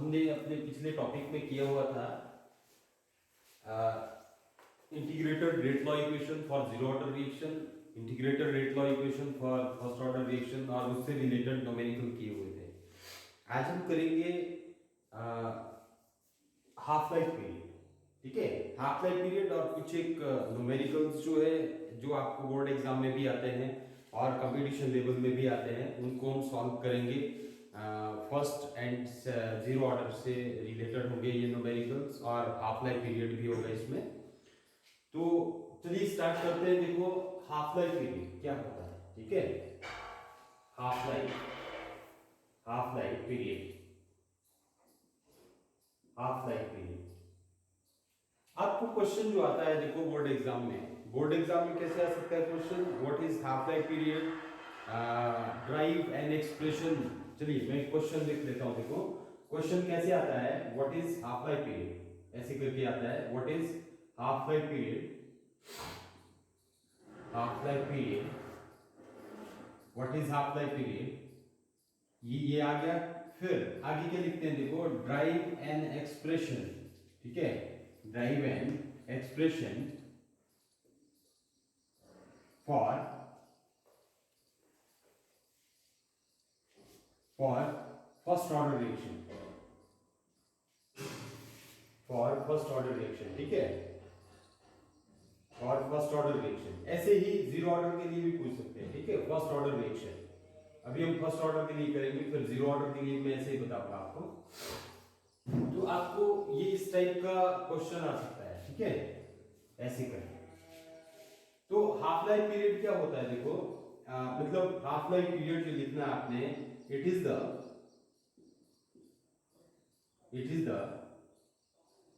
हमने अपने पिछले टॉपिक में किया हुआ था integrated rate law equation for zero order reaction, integrated rate law equation for first order reaction और उससे रिलेटेड न्यूमेरिकल किए हुए थे। आज हम करेंगे हाफ लाइफ पीरियड। ठीक है, हाफ लाइफ पीरियड और कुछ एक न्यूमेरिकल्स जो है जो आपको बोर्ड एग्जाम में भी आते हैं और कंपटीशन लेवल में भी आते हैं, उनको हम सॉल्व करेंगे। फर्स्ट एंड जीरो ऑर्डर से रिलेटेड होंगे ये न्यूमेरिकल्स और हाफ लाइफ पीरियड भी होगा इसमें। तो चलिए स्टार्ट करते हैं। देखो हाफ लाइफ पीरियड क्या होता है। ठीक है, half life period, half life period आपको क्वेश्चन जो आता है, देखो बोर्ड एग्जाम में कैसे आ सकता है question, what is half life period, drive an expression. चलिए मैं क्वेश्चन लिख लेता हूं। देखो क्वेश्चन कैसे आता है, what is half life period, ऐसे करके आता है। What is half life period, half life period, what is half life period, ये आ गया। फिर आगे क्या लिखते हैं, देखो ड्राइव एन एक्सप्रेशन। ठीक है, drive an expression for first order reaction, for first order reaction. ठीक है, फॉर फर्स्ट ऑर्डर रिएक्शन। ऐसे ही जीरो ऑर्डर के लिए भी पूछ सकते हैं। ठीक है, फर्स्ट ऑर्डर रिएक्शन अभी हम फर्स्ट ऑर्डर के लिए करेंगे, फिर जीरो ऑर्डर के लिए मैं ऐसे ही बताऊंगा आपको। तो आपको ये इस टाइप का क्वेश्चन आ सकता है। ठीक है, ऐसे करके। तो हाफ लाइफ पीरियड क्या होता है, देखो मतलब हाफ लाइफ पीरियड जो लिखना है आपने, it is the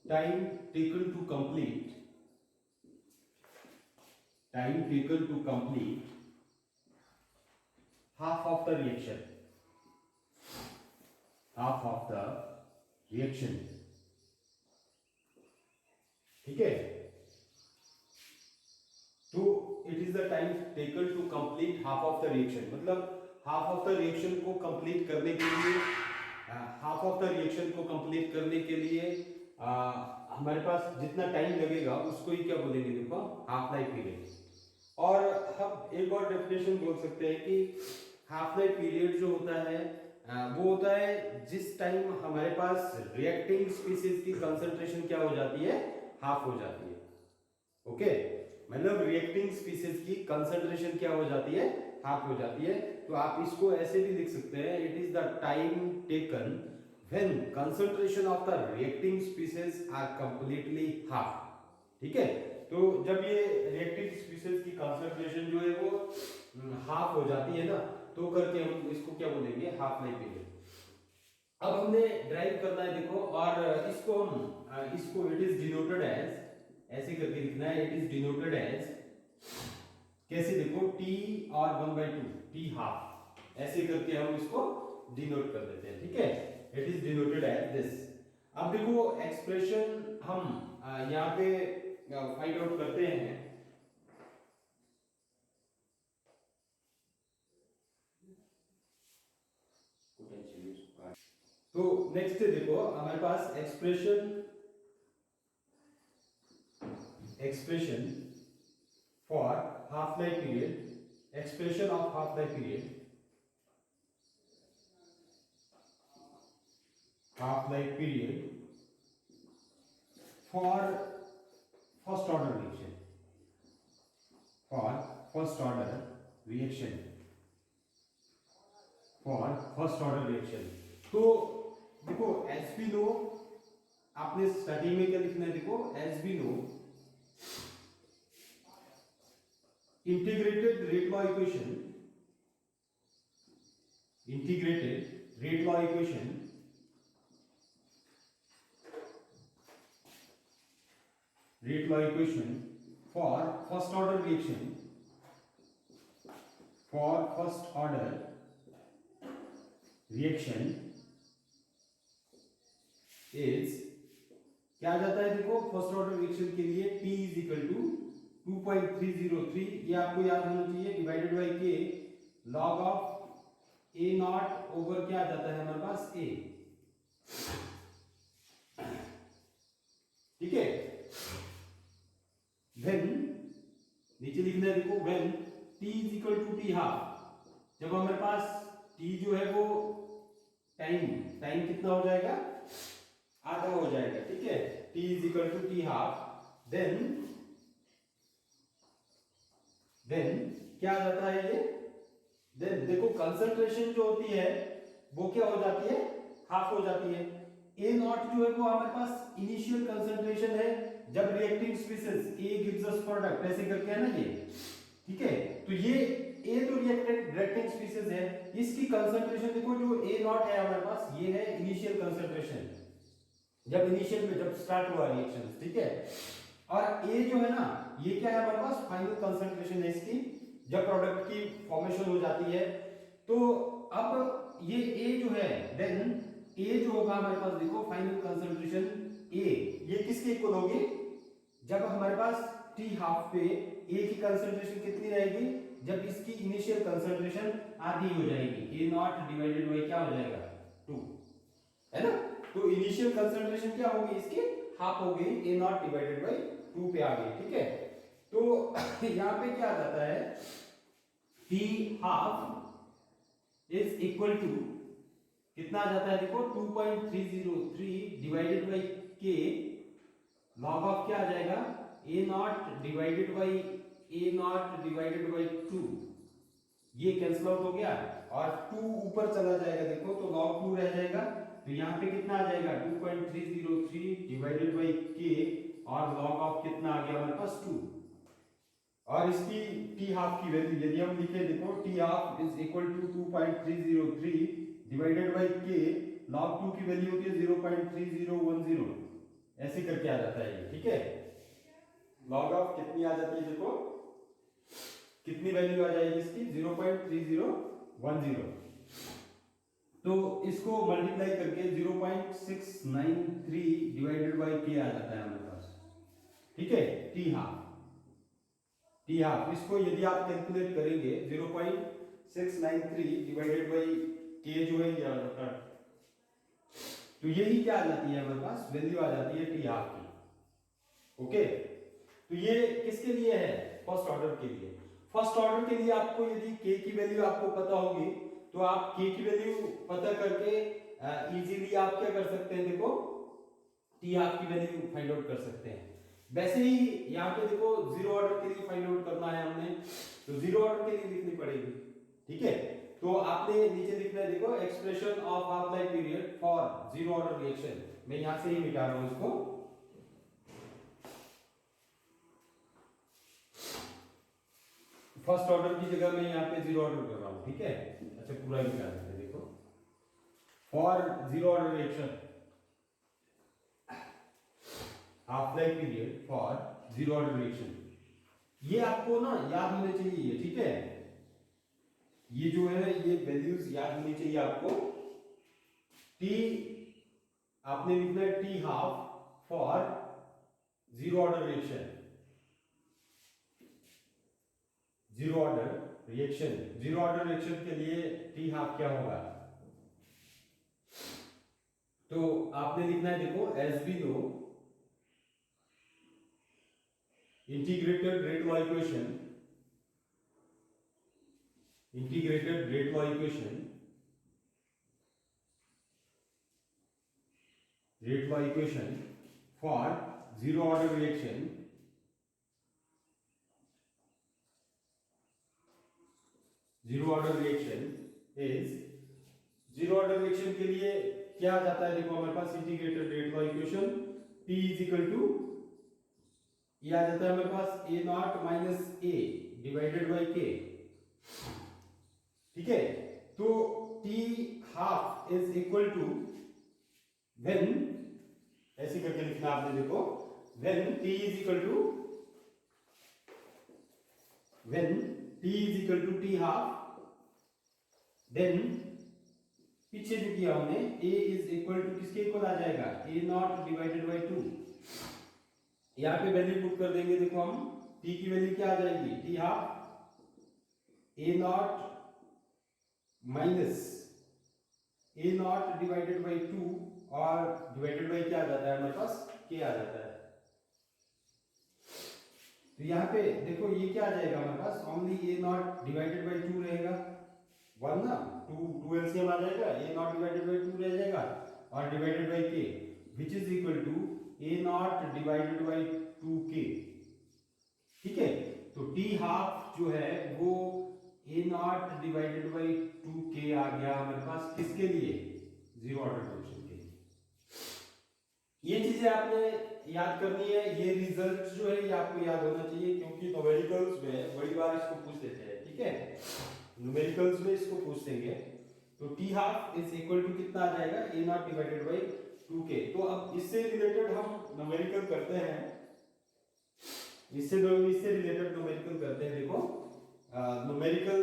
time taken to complete, time taken to complete half of the reaction, half of the reaction। ठीक है, तो it is the time taken to complete half of the reaction, मतलब half of the reaction को complete करने के लिए, half of the reaction को complete करने के लिए हमारे पास जितना टाइम लगेगा उसको ही क्या बोलेंगे, देखो हाफ लाइफ पीरियड। और हम एक और डेफिनेशन बोल सकते हैं कि हाफ लाइफ पीरियड जो होता है वो होता है जिस टाइम हमारे पास रिएक्टिंग स्पीसीज की कंसंट्रेशन क्या हो जाती है, हाफ हो जाती है। ओके, मतलब रिएक्टिंग स्पीसीज की कंसंट्रेशन क्या हो जाती है, हाफ हो जाती है। तो आप इसको ऐसे भी लिख सकते हैं, it is the time taken when concentration of the reacting species are completely half. ठीक है, तो जब ये रिएक्टिव स्पीसीज की कंसंट्रेशन जो है वो हाफ हो जाती है ना, तो करके हम इसको क्या बोलेंगे, हाफ लाइफ पीरियड। अब हमने ड्राइव करना है, देखो, और इसको हम इसको इट इज डिनोटेड एज, ऐसे करके लिखना है, इट इज डिनोटेड एज, कैसे, देखो टी और 1/2 टी हाफ, ऐसे करके हम इसको डिनोट कर देते हैं। ठीक है, it is denoted as this. अब देखो एक्सप्रेशन हम यहाँ पे फाइंड आउट करते हैं। तो नेक्स्ट देखो हमारे पास expression for half life period, expression of half life period, half life period for first order reaction, for first order reaction, for first order reaction. तो देखो एज वी नो, आपने starting में क्या लिखना है, देखो as we know integrated rate law equation, integrated rate law equation for first order reaction, for first order reaction is क्या आ जाता है, देखो फर्स्ट ऑर्डर रिएक्शन के लिए P इज इक्वल टू 2.303, ये आपको याद होना चाहिए, divided by K log of A not over क्या आ जाता है हमारे पास A। ठीक है। व्हेन नीचे लिखना है देखो, when t is equal to T half, जब हमारे पास t जो है वो टाइम कितना हो जाएगा, आधा हो जाएगा, ठीक है। t is equal to T half, then क्या आ जाता है ये, देन देखो कंसंट्रेशन जो होती है वो क्या हो जाती है, हाफ हो जाती है। ए नॉट जो है वो हमारे पास इनिशियल कंसंट्रेशन है जब reacting species A gives us product, ऐसे करके है ना ये, ठीक है। तो ये ए तो रिएक्टिंग स्पीसीज है, इसकी कंसंट्रेशन देखो जो ए नॉट है हमारे पास, ये है इनिशियल कंसंट्रेशन, जब इनिशियल में जब स्टार्ट हुआ रिएक्शन, ठीक है। और ए जो है ना, ये क्या है हमारे पास, फाइनल कंसंट्रेशन है इसकी, जब प्रोडक्ट की फॉर्मेशन हो जाती है। तो अब ये ए जो है, देन ए जो होगा हमारे पास देखो फाइनल कंसंट्रेशन ए, ये किसके इक्वल होगी, जब हमारे पास टी हाफ पे ए की कंसंट्रेशन कितनी रहेगी, जब इसकी इनिशियल कंसंट्रेशन आधी हो जाएगी, ए नॉट डिवाइडेड बाय क्या हो जाएगा, 2, है ना। तो इनिशियल कंसंट्रेशन क्या होगी इसकी, हाफ हो गई, ए नॉट डिवाइडेड बाय 2 पे आ गई, ठीक है। तो यहां पे क्या आ जाता है, t half is equal to कितना आ जाता है देखो, 2.303 divided by k, log of क्या आ जाएगा, ए नॉट डिवाइडेड बाय 2, ये कैंसिल आउट हो गया और 2 ऊपर चला जाएगा देखो, तो log 2 रह जाएगा। तो यहाँ पे कितना आ जाएगा, 2.303 डिवाइडेड बाय के, और log ऑफ कितना आ गया हमारे पास 2। और इसकी टी हाफ की वैल्यू यदि हम लिखे देखो, t half is equal to 2.303 divided by k, log 2 की वैल्यू होती है 0.3010, ऐसे करके आ जाता है ये, ठीक है। log ऑफ कितनी आ जाती है देखो, कितनी वैल्यू आ जाएगी इसकी, 0.3010। तो इसको मल्टीप्लाई करके 0.693 डिवाइडेड बाय के आ जाता है हमारे पास, ठीक है। टी हाफ इसको यदि आप कैलकुलेट करेंगे 0.693 डिवाइडेड बाय के जो है ये आ जाता है, तो यही क्या आ जाती है हमारे पास, वैल्यू आ जाती है टी हाफ की, ओके। तो ये किसके लिए है, फर्स्ट ऑर्डर के लिए। फर्स्ट ऑर्डर के लिए आपको यदि के की वैल्यू आपको पता होगी, तो आप के की वैल्यू पता करके इजीली आप क्या कर सकते हैं देखो, टी हाफ की वैल्यू फाइंड आउट कर सकते हैं। वैसे ही यहाँ पे देखो जीरो ऑर्डर के लिए फाइंड आउट करना है हमने, तो जीरो ऑर्डर के लिए लिखनी पड़ेगी, ठीक है। तो आपने नीचे लिखना है देखो, expression of half life period for zero order reaction, मैं यहां से ही मिटा रहा हूं इसको, फर्स्ट ऑर्डर की जगह मैं यहाँ पे जीरो ऑर्डर कर रहा हूं, ठीक है। अच्छा पूरा ही मिटा देते हैं देखो, for zero order reaction half life period for zero order reaction, ये आपको ना याद होने चाहिए, ठीक है। ये जो है ये वैल्यूज याद होनी चाहिए आपको। टी आपने लिखना है t half for zero order reaction, zero order reaction के लिए टी हाफ क्या होगा, तो आपने लिखना है देखो, as we know integrated rate law equation for zero order reaction is, zero order reaction के लिए क्या आ जाता है देखो हमारे पास, integrated rate law equation, P is equal to, ये आ जाता है हमारे पास A naught minus A divided by K, ठीक है। तो T half is equal to, when ऐसे करके लिखना आपने देखो, when T is equal to T half, then पीछे जो किया हमने a इज इक्वल टू किसके इक्वल आ जाएगा, ए नॉट डिवाइडेड बाय 2, यहाँ पे वैल्यू पुट कर देंगे देखो हम, t की वैल्यू क्या आ जाएगी, T half A naught minus A naught divided by 2, और डिवाइडेड बाय क्या आ जाता है हमारे पास, k आ जाता है, तो यहाँ पे देखो ये क्या आ जाएगा हमारे पास, only A naught divided by 2 रहेगा, 1 ना, 2 एलसीएम आ जाएगा, ए नॉट डिवाइडेड बाई 2 रह जाएगा और divided by k which is equal to a naught divided by 2k। ठीक है, तो टी हाफ जो है वो a naught divided by 2k आ गया हमारे पास, किसके लिए, जीरो ऑर्डर रिएक्शन के लिए। ये चीजें आपने याद करनी है, ये रिजल्ट जो है ये आपको याद होना चाहिए, क्योंकि न्यूमेरिकल्स में बड़ी बार इसको पूछ देते हैं। ठीक है, न्यूमेरिकल्स में इसको पूछ देंगे। तो T half is equal to कितना आ जाएगा, ए नॉट डिवाइडेड बाई 2k। तो अब इससे रिलेटेड हम न्यूमेरिकल करते हैं, इससे रिलेटेड न्यूमेरिकल करते हैं। देखो न्यूमेरिकल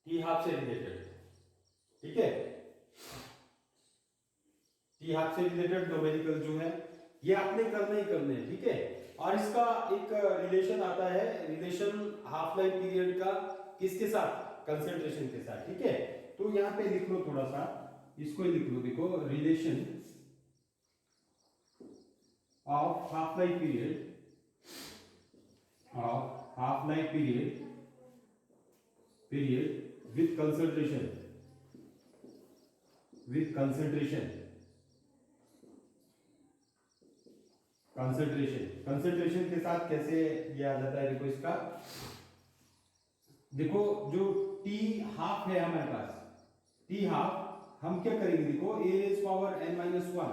टी हाफ से रिलेटेड, ठीक है, टी हाफ से रिलेटेड न्यूमेरिकल जो है ये आपने करने ही करने हैं। ठीक है, और इसका एक रिलेशन आता है, रिलेशन हाफ लाइफ पीरियड का किसके साथ, कंसंट्रेशन के साथ। ठीक है, तो यहाँ पे लिख लो, थोड़ा सा इसको ही लिख लो, देखो relation of half life period, of half life period with concentration, concentration के साथ कैसे ये आ जाता है। देखो इसका, देखो जो टी हाफ है हमारे पास, टी हाफ हम क्या करेंगे, देखो ए रेज पावर n माइनस 1,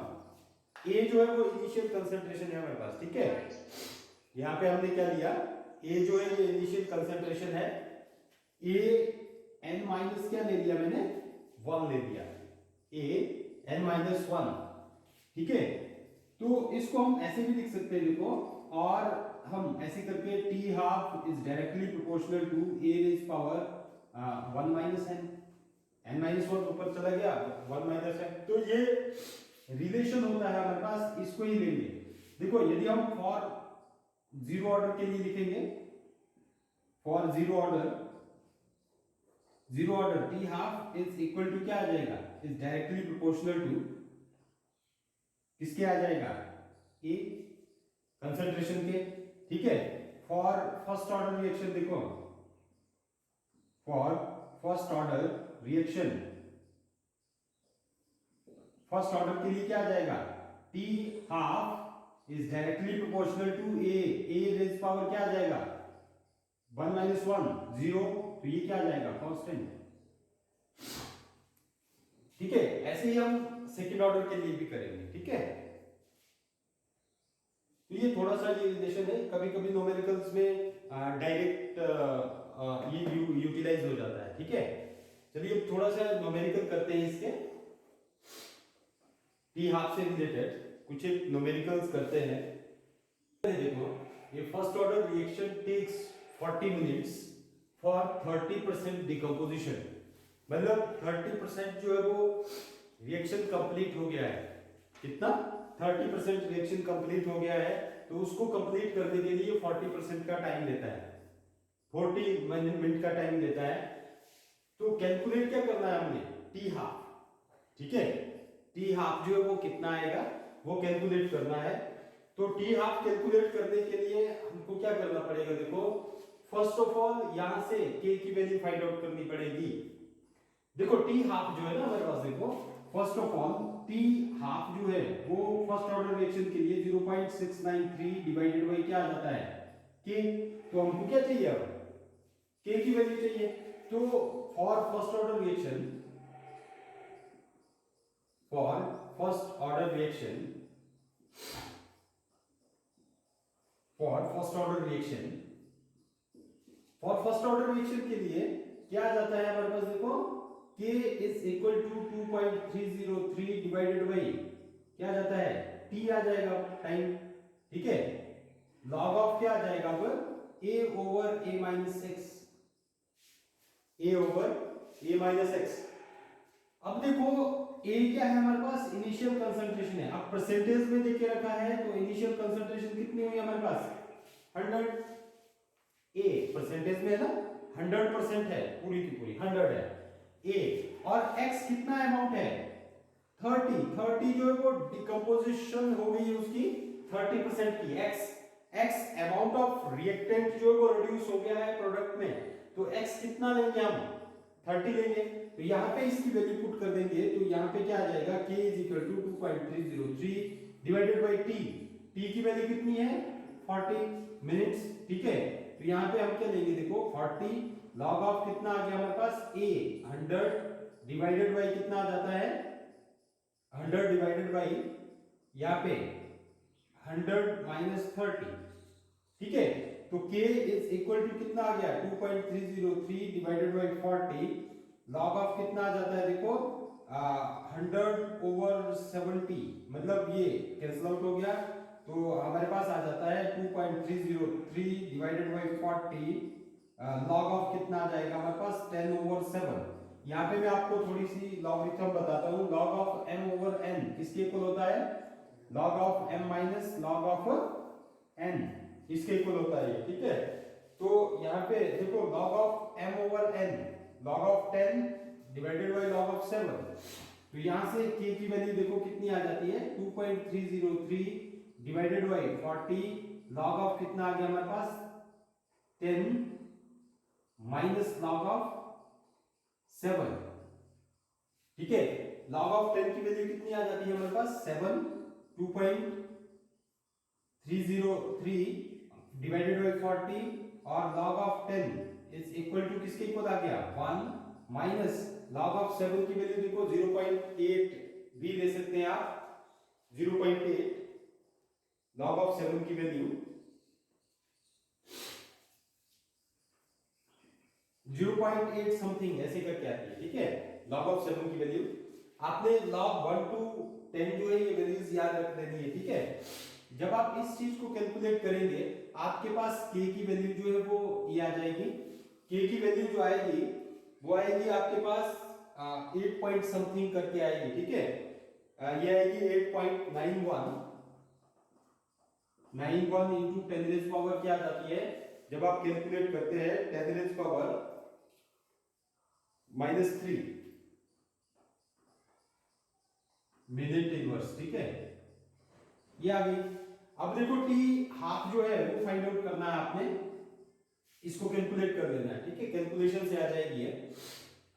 ए जो है वो इनिशियल कंसंट्रेशन है हमारे पास। ठीक है, यहाँ पे हमने क्या लिया, ए जो है ये इनिशियल कंसंट्रेशन है, ए n माइनस क्या ले लिया मैंने, 1 ले लिया, ए n माइनस 1। ठीक है, तो इसको हम ऐसे भी लिख सकते हैं, देखो, और हम ऐसे करके t half is directly proportional to a raise power 1 minus n minus 1 ऊपर चला गया, 1 माइनस n। तो ये रिलेशन होता है हमारे पास, इसको ही लेंगे। देखो यदि हम फॉर जीरो ऑर्डर के लिए लिखेंगे, for zero order t half is equal to क्या आ जाएगा, इज डायरेक्टली प्रोपोर्शनल टू किसके आ जाएगा, ए कंसंट्रेशन के। ठीक है, फॉर फर्स्ट ऑर्डर रिएक्शन, देखो for first order reaction, first order के लिए क्या आ जाएगा, t half is directly proportional to a raise power क्या आ जाएगा, 1 माइनस 1 0, तो ये क्या आ जाएगा, कांस्टेंट। ठीक है, ऐसे ही हम सेकंड ऑर्डर के लिए भी करेंगे। ठीक है, तो ये थोड़ा सा ये रिलेशन है, कभी कभी न्यूमेरिकल्स में डायरेक्ट ये यूटिलाइज हो जाता है। ठीक है, चलिए थोड़ा सा न्यूमेरिकल करते हैं इसके, टी हाफ से रिलेटेड कुछ एक न्यूमेरिकल्स करते हैं। देखो ये first order reaction takes 40 minutes for 30% decomposition, मतलब 30% जो है वो रिएक्शन कंप्लीट हो गया है। कितना, 30% रिएक्शन कंप्लीट हो गया है, तो उसको कंप्लीट करने के लिए 40% का टाइम लेता है, 40 मिनट का टाइम लेता है। तो कैलकुलेट क्या करना है हमने, टी हाफ। ठीक है, टी हाफ जो है वो कितना आएगा वो कैलकुलेट करना है। तो टी हाफ कैलकुलेट करने के लिए हमको क्या करना पड़ेगा, देखो फर्स्ट ऑफ ऑल यहां से k की वैल्यू फाइंड आउट करनी पड़ेगी। देखो टी हाफ जो है ना हमारे पास, देखो first of all T half जो है वो फर्स्ट ऑर्डर रिएक्शन के लिए 0.693 डिवाइडेड बाय क्या आ जाता है, k। तो हमको क्या चाहिए, अब k की वैल्यू चाहिए। तो for first order reaction, for first order reaction, for first order reaction, for first order reaction के लिए क्या आ जाता है हमारे पास, देखो k is equal to 2.303 divided by क्या आ जाता है, t आ जाएगा टाइम। ठीक है, लॉग ऑफ क्या आ जाएगा, अब a over a minus x, a over a minus x। अब देखो a क्या है हमारे पास, इनिशियल कंसंट्रेशन है। अब परसेंटेज में देके रखा है, तो इनिशियल कंसंट्रेशन कितनी हुई हमारे पास, 100। a परसेंटेज में है ना, 100% है, पूरी की पूरी 100 है a, और x कितना अमाउंट है, 30 जो है वो डिकम्पोजिशन हो गई है उसकी 30% की, x x amount of reactant जो है वो रिड्यूस हो गया है प्रोडक्ट में, तो x कितना लेंगे हम 30 लेंगे। तो यहाँ पे इसकी वैल्यू पुट कर देंगे, तो यहाँ पे क्या आ जाएगा k is equal to 2.303 divided by t। t की वैल्यू कितनी है 40 मिनट्स, ठीक है। तो यहाँ पे हम क्या लेंगे देखो 40 लॉग ऑफ कितना आ गया हमारे पास a 100 डिवाइडेड बाई कितना आ जाता है 100 डिवाइडेड बाई यहाँ पे 100 माइनस 30, ठीक है। तो k इज इक्वल टू कितना आ गया 2.303 डिवाइडेड बाई 40 लॉग ऑफ कितना आ जाता है देखो 100 ओवर 70, मतलब ये कैंसिल आउट हो गया, तो हमारे पास आ जाता है 2.303 डिवाइडेड बाई 40 लॉग ऑफ कितना आ जाएगा हमारे पास 10 ओवर 7। यहाँ पे मैं आपको थोड़ी सी लॉगरिथम बताता हूँ। Log of m over n किसके इक्वल होता है log of m minus log of n, इसके इक्वल होता है, ठीक है। तो यहाँ पे देखो log of m over n log of 10 divided by log of 7, तो यहाँ से k की वैल्यू देखो कितनी आ जाती है 2.303 डिवाइडेड बाय 40 लॉग ऑफ कितना आ गया हमारे पास 10 माइनस लॉग ऑफ 7, ठीक है। लॉग ऑफ 10 की वैल्यू कितनी आ जाती है हमारे पास 7 2.303 डिवाइडेड बाय 40 और log of 10 is equal to किसके इक्वल आ गया 1 माइनस log of 7 की वैल्यू देखो 0.8 भी ले सकते हैं आप, 0.8 log of 7 की वैल्यू 0.8 समथिंग ऐसे करके आती है, ठीक है। log of 7 की वैल्यू आपने log 1 to 10 जो है ये वैल्यूज याद रख लेनी है, ठीक है। जब आप इस चीज को कैलकुलेट करेंगे आपके पास k की वैल्यू जो है वो ये आ जाएगी, k की वैल्यू जो आएगी वो आएगी आपके पास 8 पॉइंट समथिंग करके आएगी, ठीक है। ये आएगी 8.91 into 10 रेज पावर क्या आ जाती है जब आप कैलकुलेट करते हैं 10 रेज पावर -3 मिनट इनवर्स, ठीक है। ये आ गई। अब देखो t हाफ जो है वो फाइंड आउट करना है आपने, इसको कैलकुलेट कर लेना है, ठीक है। कैलकुलेशन से आ जाएगी है।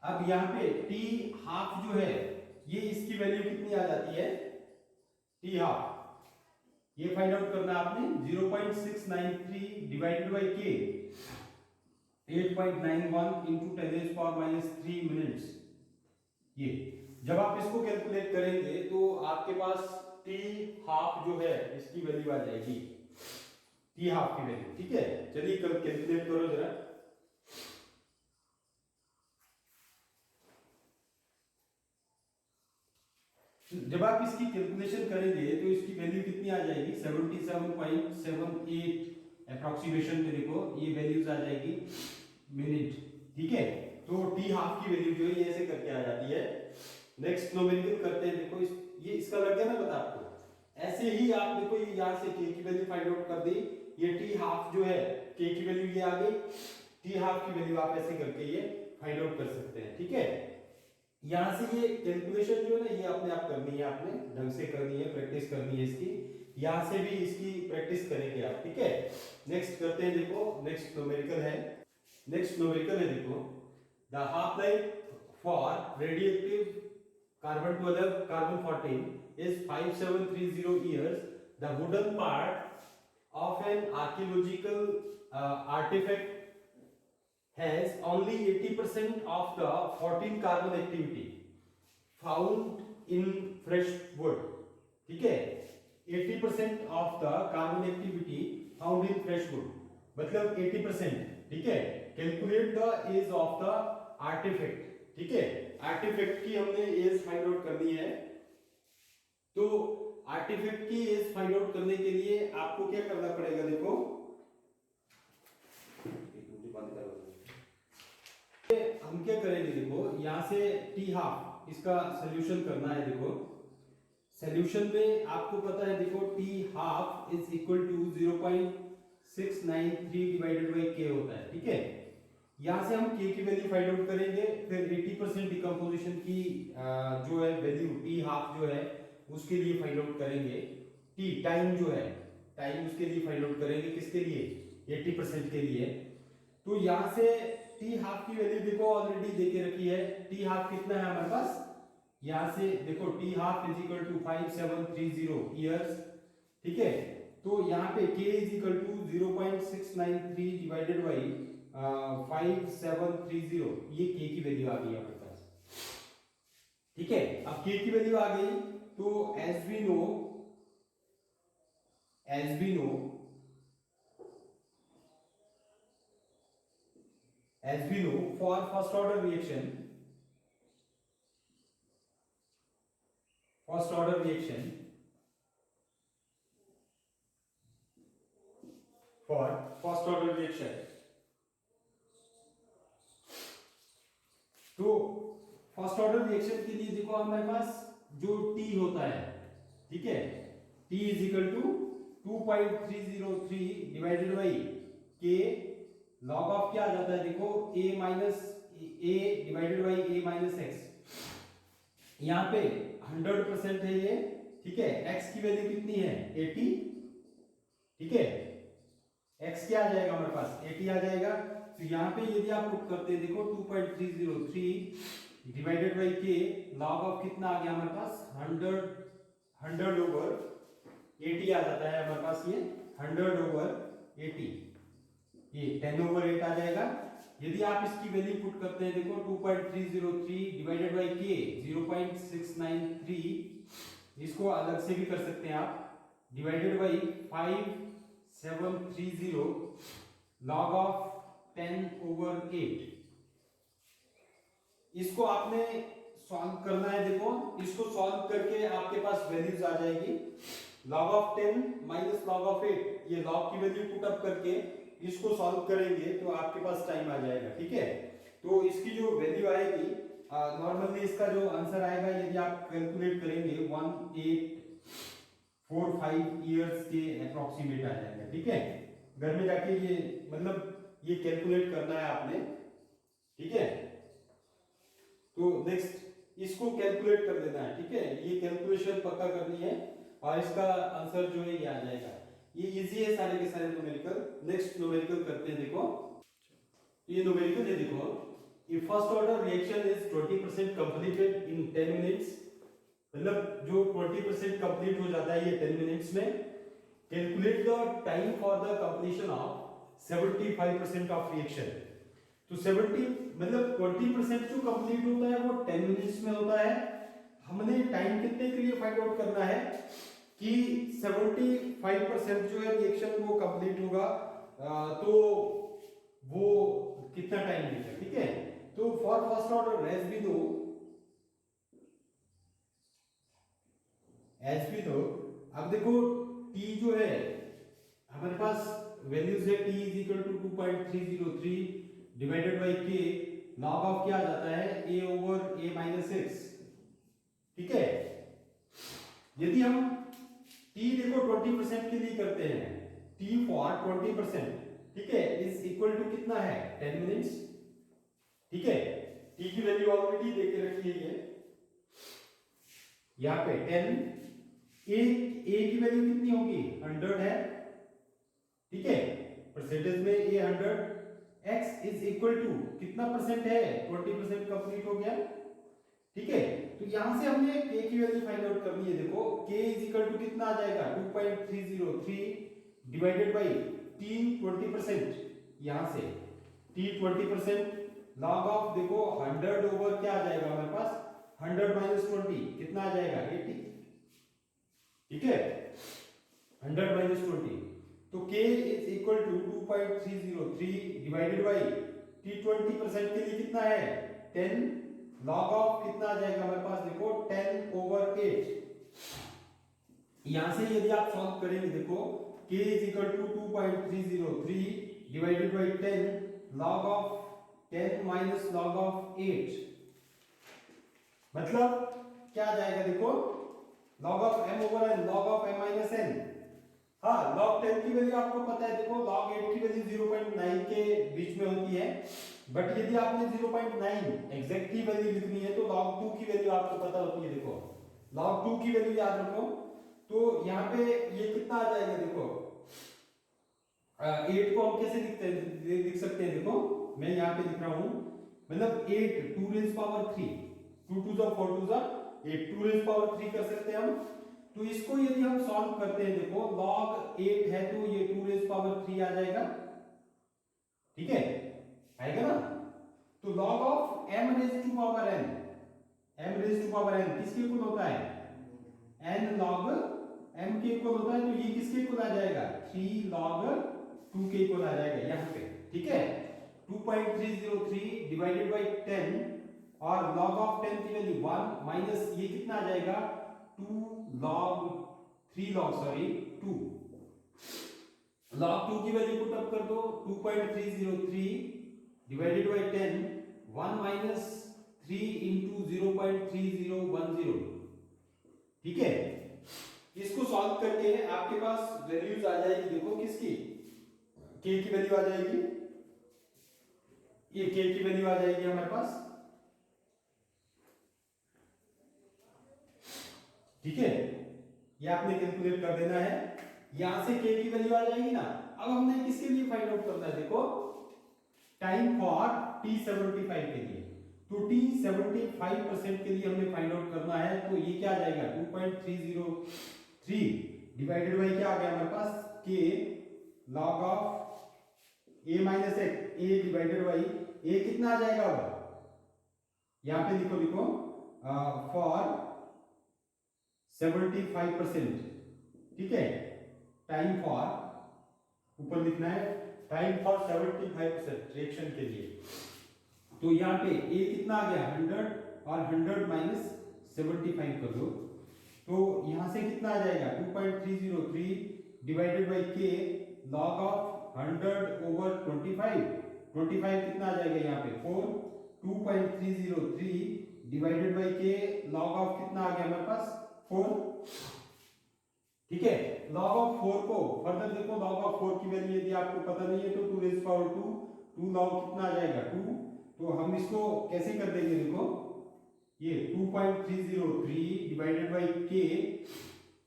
अब यहाँ पे t हाफ जो है ये इसकी वैल्यू कितनी आ जाती है t हाफ, ये फाइंड आउट करना है आपने 0.693 divided by k 8.91 into 10 raised power -3 minutes. ये जब आप इसको कैलकुलेट करेंगे तो आपके पास t हाफ जो है इसकी वैल्यू आ जाएगी t हाफ की वैल्यू, ठीक है। चलिए कल कैलकुलेट करो जरा। जब आप इसकी कैलकुलेशन करेंगे तो इसकी वैल्यू कितनी आ जाएगी 77.78 अप्रोक्सीमेशन पे देखो ये वैल्यूज आ जाएगी मिनट, ठीक है। तो t हाफ की वैल्यू जो है ये ऐसे करके आ जाती है। नेक्स्ट न्यूमेरिकल करते हैं, देखो ये इसका लग गया ना पता आपको। ऐसे ही आप देखो ये यहां से k की वैल्यू फाइंड आउट कर दी, ये t हाफ जो है k की वैल्यू ये आ गई, t हाफ की वैल्यू आप ऐसे करके ये फाइंड आउट कर सकते हैं, ठीक है। यहां से ये कैलकुलेशन जो है ना ये अपने आप करनी है, आपने ढंग से करनी है, प्रैक्टिस करनी है इसकी। यहां से भी इसकी प्रैक्टिस करेंगे आप, ठीक है। नेक्स्ट करते हैं, देखो नेक्स्ट न्यूमेरिकल है, देखो the half life for radiative carbon 12 carbon 14 is 5730 years. The wooden part of an archaeological artifact has only 80% of the 14 carbon activity found in fresh wood, ठीक है। 80% of the carbon activity found in fresh wood मतलब 80%, ठीक है। Calculate the age of the artifact, ठीक है। Artefact की हमने as find out करनी है, तो आर्टिफैक्ट की एज फाइंड आउट करने के लिए आपको क्या करना पड़ेगा, देखो हम क्या करेंगे, देखो यहां से टी हाफ इसका सॉल्यूशन करना है। देखो सॉल्यूशन में आपको पता है, देखो t half is equal to 0.693 divided by k होता है, ठीक है। यहां से हम k की वैल्यू फाइंड आउट करेंगे, फिर 80% डिकम्पोजिशन की जो है वैल्यू t हाफ जो है उसके लिए फाइंड आउट करेंगे। t टाइम जो है, टाइम उसके लिए फाइंड आउट करेंगे, किसके लिए, 80% के लिए। तो यहाँ से टी हाफ की वैल्यू देखो ऑलरेडी देके रखी है। टी हाफ कितना है हमारे पास, यहाँ से देखो t half is equal to 5730 years, ठीक है। तो यहाँ पे k is equal to 0.693 divided by 5730, ये k की वैल्यू आ गई हमारे पास, ठीक है। अब k की वैल्यू आ गई तो as we know for first order reaction तो फर्स्ट ऑर्डर रिएक्शन के लिए देखो हमारे पास जो T होता है, ठीक है, T is equal to 2.303 divided by K log of क्या आ जाता है देखो A minus A divided by A minus x. यहाँ पे 100% है ये, ठीक है। x की वैल्यू कितनी है 80, ठीक है। x क्या आ जाएगा हमारे पास 80 आ जाएगा। तो यहाँ पे यदि आप पुट करते हैं देखो 2.303 divided by k log of कितना आ गया हमारे पास 100 ओवर 80 आ जाता है हमारे पास, ये 100 ओवर 80, ये 10 ओवर 8 आ जाएगा। यदि आप इसकी वैल्यू पुट करते हैं देखो 2.303 डिवाइडेड बाई k 0.693, इसको अलग से भी कर सकते हैं आप, divided by 5730 log of 10 over 8। इसको आपने सॉल्व करना है, देखो इसको सॉल्व करके आपके पास वैल्यूज आ जाएगी, log of 10 minus log of 8, ये लॉग की वैल्यू पुट अप करके इसको सॉल्व करेंगे तो आपके पास टाइम आ जाएगा, ठीक है। तो इसकी जो वैल्यू आएगी नॉर्मली इसका जो आंसर आएगा यदि आप कैलकुलेट करेंगे 1845 इयर्स के अप्रोक्सीमेट आ जाएगा, ठीक है। घर में जाके ये मतलब ये कैलकुलेट करना है आपने, ठीक है। तो नेक्स्ट इसको कैलकुलेट कर देना है, ठीक है, ये कैलकुलेशन पक्का करनी है और इसका आंसर जो है ये आ जाएगा। ये इजी है सारे के सारे न्यूमेरिकल। नेक्स्ट न्यूमेरिकल करते हैं, देखो ये न्यूमेरिकल है, देखो if first order reaction is 20% completed in 10 minutes, मतलब जो 20% कंप्लीट हो जाता है ये 10 मिनट्स में, calculate the time for the completion of 75% of reaction. तो 70 मतलब 20% जो कंप्लीट होता है वो 10 मिनट्स में होता है। हमने टाइम कितने के लिए फाइंड आउट करना है कि 75% जो है रिएक्शन वो कंप्लीट होगा, तो वो कितना टाइम लेगा, ठीक है। तो for first order as we know अब देखो t जो है हमारे पास वैल्यूज है, t is equal to 2.303 divided by k log of क्या आ जाता है a over a minus x, ठीक है। यदि हम t देखो 20% के लिए करते हैं, t फॉर 20%, ठीक है, इज इक्वल टू कितना है 10 मिनट्स, ठीक है। t की वैल्यू ऑलरेडी देके रखी है ये यहाँ पे 10, a की वैल्यू कितनी होगी 100 है, ठीक है, परसेंटेज में a 100, x is equal to कितना परसेंट है 20% कंप्लीट हो गया, ठीक है। तो यहां से हमने k की वैल्यू फाइंड आउट करनी है, देखो k इज इक्वल टू कितना आ जाएगा 2.303 डिवाइडेड बाई t 20%, यहां से t 20% लॉग ऑफ देखो 100 ओवर क्या आ जाएगा हमारे पास 100 माइनस 20 कितना आ जाएगा 80, ठीक है, 100 माइनस 20। तो k is equal to 2.303 divided by t 20% के लिए कितना है 10, लॉग ऑफ कितना आ जाएगा हमारे पास देखो 10 ओवर 8। यहां से यदि आप सॉल्व करेंगे देखो k is equal to 2.303 divided by 10 log of 10 minus log of 8, मतलब क्या आ जाएगा देखो log of m over n log of m minus n। हाँ, log 10 की वैल्यू आपको पता है, देखो log 8 की वैल्यू 0.9 के बीच में होती है, बट यदि आपने 0.9 एग्जैक्ट ही वैल्यू लिखनी है तो log 2 की वैल्यू आपको पता होती है, देखो log 2 की वैल्यू याद रखो। तो यहाँ पे ये कितना आ जाएगा देखो 8 को हम कैसे लिख सकते हैं, देखो मैं यहाँ पे लिख रहा हूँ, मतलब 8 2 raise power 3, 2 to the 4 to the 8, 2 raise power 3 कर सकते हैं हम। तो इसको यदि हम सॉल्व करते हैं, देखो log 8 है तो ये 2 रेज पावर 3 आ जाएगा, ठीक है, आएगा ना। तो log of m raise to power n, m raise to power n किसके इक्वल होता है, n log m के इक्वल होता है, तो ये किसके इक्वल आ जाएगा, 3 log 2 के इक्वल आ जाएगा यहाँ पे, ठीक है। 2.303 डिवाइडेड बाई 10 और log ऑफ 10 की वैल्यू 1 माइनस ये कितना आ जाएगा 2 log 3 log सॉरी 2 log 2 की वैल्यू पुट अप कर दो, 2.303 डिवाइडेड बाई 10 1 माइनस 3 इंटू 0.3010, ठीक है। इसको सॉल्व करके आपके पास वैल्यूज आ जाएगी, देखो किसकी, k की वैल्यू आ जाएगी, ये k की वैल्यू आ जाएगी हमारे पास, ठीक है। ये आपने कैलकुलेट कर देना है, यहां से k की वैल्यू आ जाएगी ना। अब हमने किसके लिए फाइंड आउट करना है, देखो टाइम फॉर t75 के लिए, तो t75% के लिए हमने फाइंड आउट करना है, तो ये क्या आ जाएगा 2.303 डिवाइडेड बाई क्या आ गया हमारे पास k log of a minus x, a divided by a कितना आ जाएगा, अब यहां पे लिखो लिखो फॉर 75%, ठीक है, टाइम फॉर ऊपर लिखना है टाइम फॉर 75% रिएक्शन के लिए। तो यहाँ पे a कितना आ गया 100 और 100 माइनस 75 कर दो, तो यहां से कितना आ जाएगा 2.303 divided by k log of 100 over 25, 25 कितना आ जाएगा यहाँ पे 4, 2.303 divided by k log of कितना आ गया हमारे पास 4, ठीक है। log ऑफ 4 को फर्दर देखो, log ऑफ 4 की वैल्यू यदि आपको पता नहीं है तो 2 रेज पावर 2 log कितना आ जाएगा 2, तो हम इसको कैसे कर देंगे, देखो ये 2.303 divided by k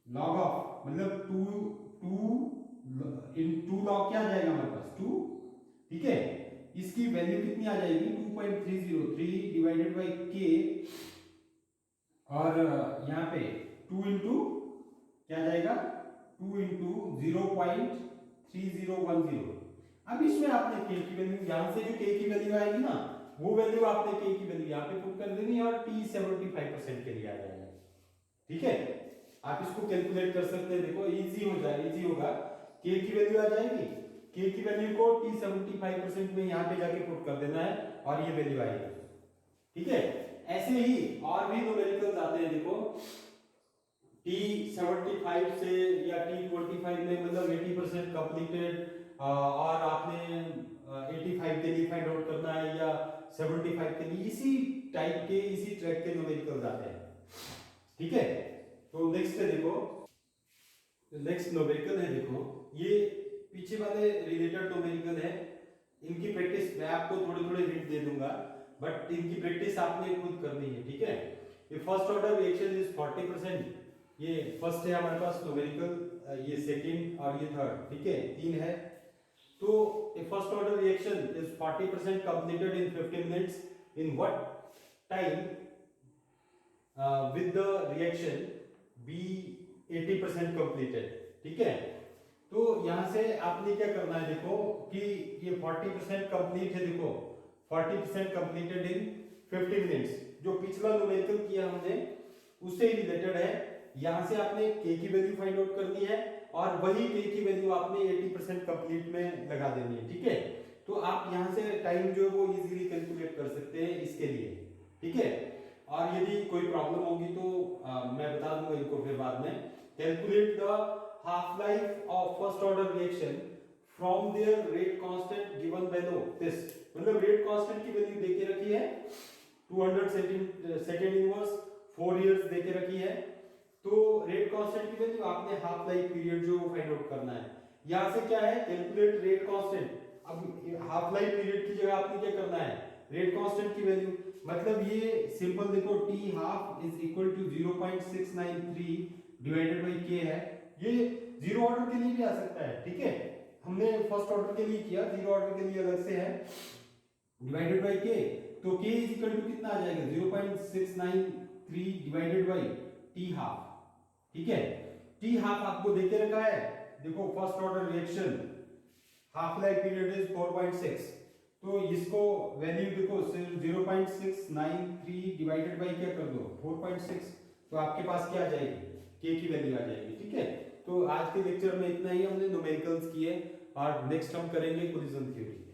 log of मतलब 2 log क्या आ जाएगा हमारे पास 2, ठीक है। इसकी वैल्यू कितनी आ जाएगी 2.303 डिवाइडेड बाई k और यहाँ पे 2 इंटू क्या जाएगा 2 इंटू 0.3010। अब इसमें आपने k की वैल्यू, यहां से जो k की वैल्यू आएगी ना वो वैल्यू आपने k की वैल्यू यहाँ पे पुट कर देनी और t75% के लिए आ जाएगा, ठीक है। आप इसको कैलकुलेट कर सकते हैं, देखो इजी हो जाए, इजी होगा, k की वैल्यू आ जाएगी, k की वैल्यू को t75% में यहाँ पे जाके पुट कर देना है और ये वैल्यू आएगी, ठीक है। ऐसे ही और भी न्यूमेरिकल्स आते हैं, देखो t75 से या t25 में मतलब 80% कंप्लीटेड और आपने 85 के लिए फाइंड आउट करना है या 75 के लिए, इसी टाइप के इसी ट्रैक के न्यूमेरिकल्स आते हैं, ठीक है। तो नेक्स्ट है, देखो नेक्स्ट न्यूमेरिकल है, देखो ये पीछे वाले रिलेटेड न्यूमेरिकल है, इनकी प्रैक्टिस मैं आपको थोड़े थोड़े हिंट दे दूंगा बट इनकी प्रैक्टिस आपने खुद करनी है, ठीक है। ये फर्स्ट ऑर्डर रिएक्शन इज 40%, ये फर्स्ट है हमारे पास न्यूमेरिकल, ये सेकंड और ये थर्ड, ठीक है, 3 है। तो a first order reaction is 40% completed in 15 minutes, in what time with the reaction be 80% completed, ठीक है। तो यहां से आपने क्या करना है, देखो कि ये 40% कंप्लीट है, देखो 40% कंप्लीटेड इन 50 मिनट्स, जो पिछला न्यूमेरिकल किया हमने उससे ही रिलेटेड है। यहां से आपने k की वैल्यू फाइंड आउट करनी है और वही k की वैल्यू आपने 80% कंप्लीट में लगा देनी है, ठीक है। तो आप यहां से टाइम जो है वो इजीली कैलकुलेट कर सकते हैं इसके लिए, ठीक है। और यदि कोई प्रॉब्लम होगी तो मैं बता दूंगा इनको फिर बाद में। Calculate the half life of first order reaction from there rate constant given below this, मतलब रेट कांस्टेंट की वैल्यू देके रखी है 200 सेकंड इनवर्स 4 इयर्स देके रखी है, तो रेट कांस्टेंट की वैल्यू आपने हाफ लाइफ पीरियड जो फाइंड आउट करना है। यहां से क्या है कैलकुलेट रेट कांस्टेंट, अब हाफ लाइफ पीरियड की जगह आपने क्या करना है रेट कांस्टेंट की वैल्यू, मतलब ये सिंपल देखो t हाफ is equal to 0.693 divided by k है, ये जीरो ऑर्डर के लिए भी आ सकता है, ठीक है। हमने फर्स्ट ऑर्डर के लिए किया, जीरो ऑर्डर के लिए अलग से है, डिवाइडेड बाय के, तो k इज इक्वल टू कितना आ जाएगा 0.693 डिवाइडेड बाय t हाफ। ठीक है, t हाफ आपको देके रखा है, देखो first order reaction half life period is 4.6, तो इसको वैल्यू देखो 0.693 डिवाइडेड बाय क्या कर दो 4.6, तो आपके पास क्या आ जाएगी k की वैल्यू आ जाएगी। ठीक है, तो आज के लेक्चर में इतना ही, हमने न्यूमेरिकल्स किए और नेक्स्ट हम करेंगे कोलिजन थ्योरी।